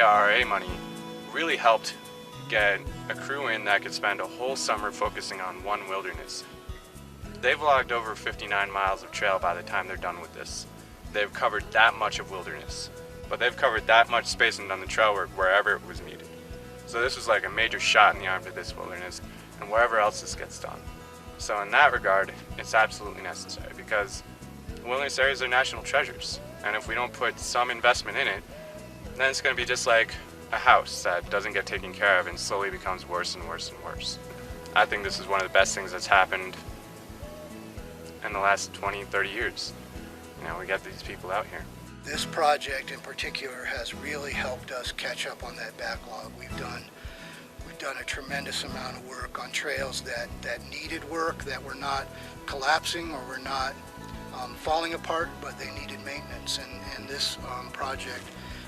ARRA money really helped get a crew in that could spend a whole summer focusing on one wilderness. They've logged over 59 miles of trail by the time they're done with this. They've covered that much of wilderness, but they've covered that much space and done the trail work wherever it was needed. So this was like a major shot in the arm to this wilderness and wherever else this gets done. So in that regard, it's absolutely necessary because wilderness areas are national treasures. And if we don't put some investment in it, then it's going to be just like a house that doesn't get taken care of and slowly becomes worse and worse and worse. I think this is one of the best things that's happened in the last 20, 30 years. You know, we got these people out here. This project in particular has really helped us catch up on that backlog. We've done a tremendous amount of work on trails that needed work, that were not collapsing or were not falling apart, but they needed maintenance. And this project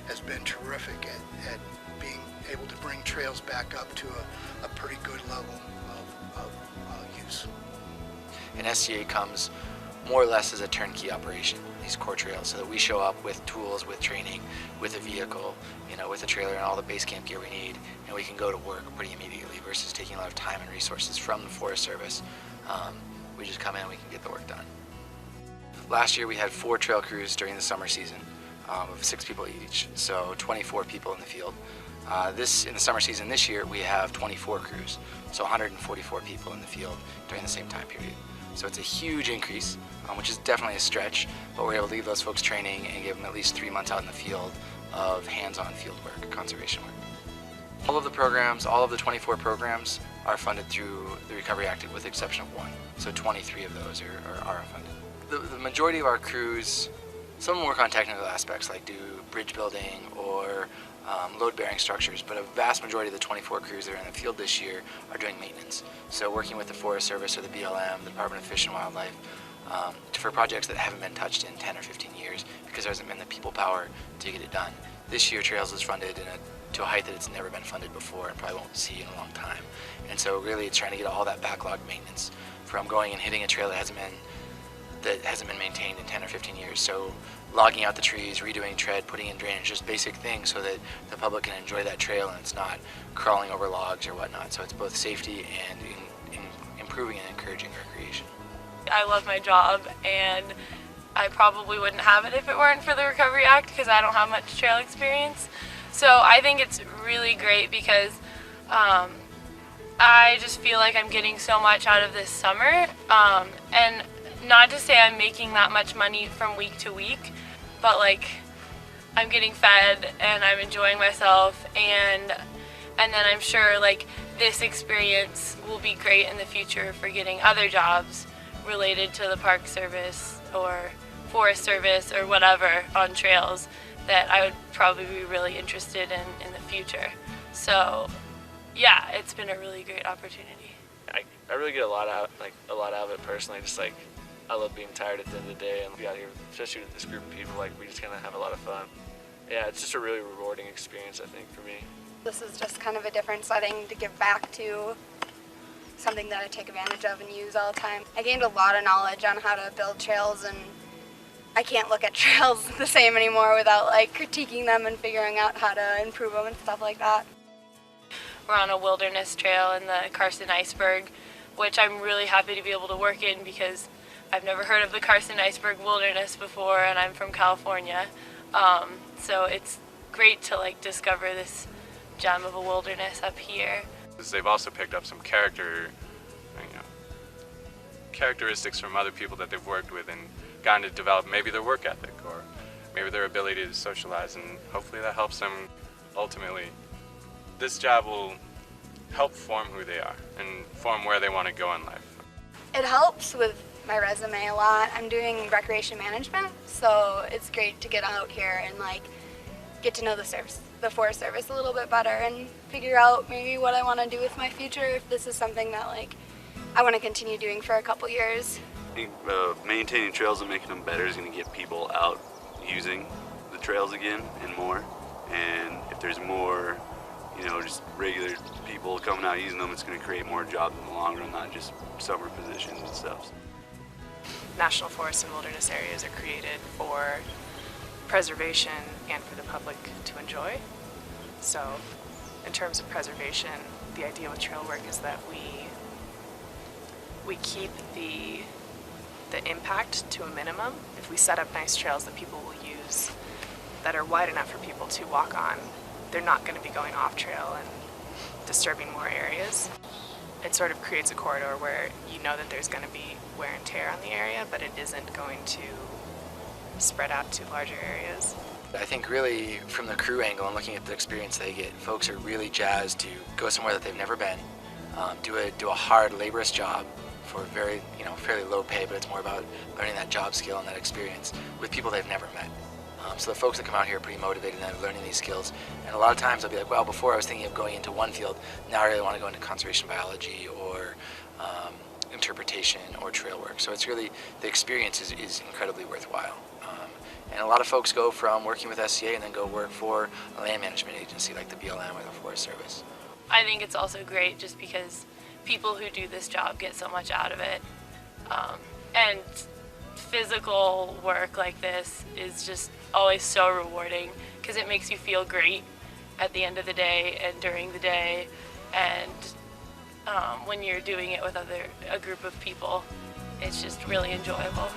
has been terrific at being able to bring trails back up to a pretty good level of use. And STA comes more or less as a turnkey operation, these core trails, so that we show up with tools, with training, with a vehicle, you know, with a trailer and all the base camp gear we need, and we can go to work pretty immediately versus taking a lot of time and resources from the Forest Service. We just come in and we can get the work done. Last year we had 4 trail crews during the summer season of 6 people each, so 24 people in the field. In the summer season this year we have 24 crews, so 144 people in the field during the same time period. So it's a huge increase, which is definitely a stretch, but we're able to give those folks training and give them at least 3 months out in the field of hands-on field work, conservation work. All of the programs, all of the 24 programs are funded through the Recovery Act with the exception of 1. So 23 of those are ARRA funded. The majority of our crews, some of them work on technical aspects like do bridge building or load-bearing structures, but a vast majority of the 24 crews that are in the field this year are doing maintenance. So working with the Forest Service or the BLM, the Department of Fish and Wildlife, for projects that haven't been touched in 10 or 15 years because there hasn't been the people power to get it done. This year Trails is funded to a height that it's never been funded before and probably won't see in a long time. And so really it's trying to get all that backlog maintenance from going and hitting a trail that hasn't been maintained in 10 or 15 years. So logging out the trees, redoing tread, putting in drainage, just basic things so that the public can enjoy that trail and it's not crawling over logs or whatnot. So it's both safety and improving and encouraging recreation. I love my job and I probably wouldn't have it if it weren't for the Recovery Act because I don't have much trail experience. So I think it's really great because I just feel like I'm getting so much out of this summer. And not to say I'm making that much money from week to week, but like I'm getting fed and I'm enjoying myself and then I'm sure like this experience will be great in the future for getting other jobs related to the Park Service or Forest Service or whatever on trails that I would probably be really interested in the future. So yeah, it's been a really great opportunity. I really get a lot out of it personally. Just like I love being tired at the end of the day and be out here, especially with this group of people. Like we just kind of have a lot of fun. Yeah, it's just a really rewarding experience, I think, for me. This is just kind of a different setting to give back to, something that I take advantage of and use all the time. I gained a lot of knowledge on how to build trails, and I can't look at trails the same anymore without like critiquing them and figuring out how to improve them and stuff like that. We're on a wilderness trail in the Carson-Iceberg, which I'm really happy to be able to work in because I've never heard of the Carson-Iceberg Wilderness before and I'm from California. So it's great to like discover this gem of a wilderness up here. They've also picked up some characteristics from other people that they've worked with and gotten to develop maybe their work ethic or maybe their ability to socialize, and hopefully that helps them ultimately. This job will help form who they are and form where they want to go in life. It helps with my resume a lot. I'm doing recreation management, so it's great to get out here and like get to know the Forest Service a little bit better and figure out maybe what I want to do with my future, if this is something that like I want to continue doing for a couple years. I think maintaining trails and making them better is going to get people out using the trails again and more. And if there's more, just regular people coming out using them, it's going to create more jobs in the long run, not just summer positions and stuff. National forests and wilderness areas are created for preservation and for the public to enjoy. So in terms of preservation, the idea with trail work is that we keep the impact to a minimum. If we set up nice trails that people will use that are wide enough for people to walk on, they're not going to be going off trail and disturbing more areas. It sort of creates a corridor where you know that there's going to be wear and tear on the area, but it isn't going to spread out to larger areas. I think really from the crew angle and looking at the experience they get, folks are really jazzed to go somewhere that they've never been, do a hard, laborious job for very, fairly low pay, but it's more about learning that job skill and that experience with people they've never met. So the folks that come out here are pretty motivated and they're learning these skills. And a lot of times they'll be like, well, before I was thinking of going into one field, now I really want to go into conservation biology or interpretation or trail work. So it's really, the experience is incredibly worthwhile. And a lot of folks go from working with SCA and then go work for a land management agency like the BLM or the Forest Service. I think it's also great just because people who do this job get so much out of it. And physical work like this is just always so rewarding because it makes you feel great at the end of the day and during the day, and when you're doing it with a group of people, it's just really enjoyable.